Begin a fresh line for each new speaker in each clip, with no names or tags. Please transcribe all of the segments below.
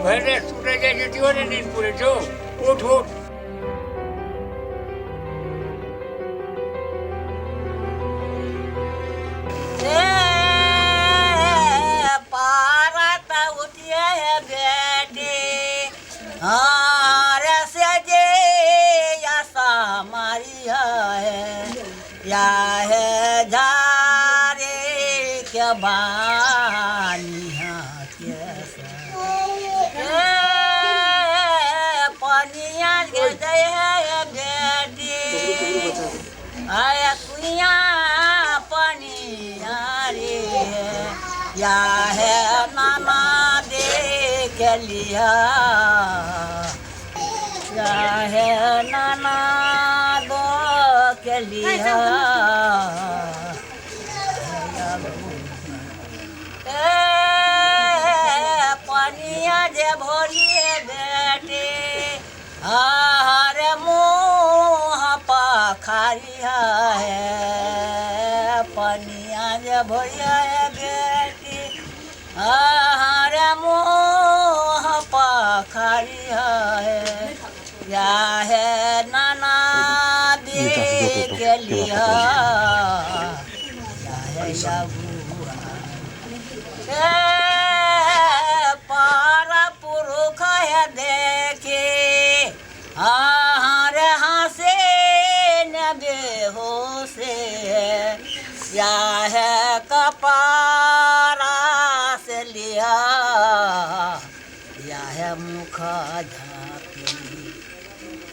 ঘরে ছুটে গিয়ে যেতে পারে নিন পড়েছো ওঠ ওঠ
पारता उठिए बेटे हार से जे ऐसा मारिया है या है झारे के बानिया कैसा पनिया के जय है बेटी आया कुइया पनिया रे या है नाना दे के लिया या है नाना दो के लिया पनिया जे भोलिए बेटे हरे मुँह पखारिया है पनिया जे भोलिया है बेटी हरे मुँह पखारिया है या है नाना दे के लिया या है पारा पुरुष है देखे हर हंसे न बेहोशे या है कपारा से लिया या है मुख झाँकी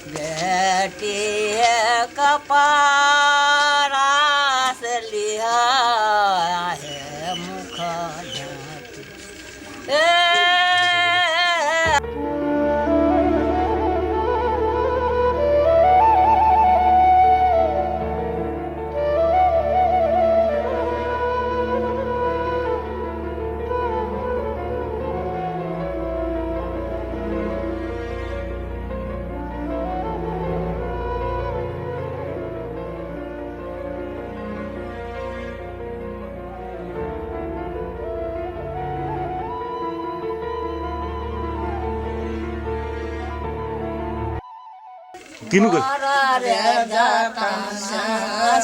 बेटी है कपारा से लिया है मुख झाँकी
किनु कर
रे जाता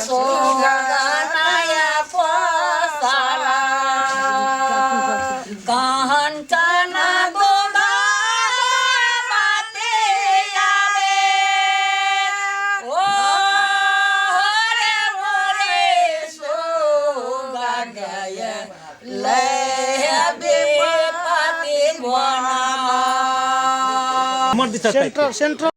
सोगनाया पोसारा कांचना गोगा बाते आवे ओ रे सोगा गय ले बे पाती बना
मर दिस
सेंटर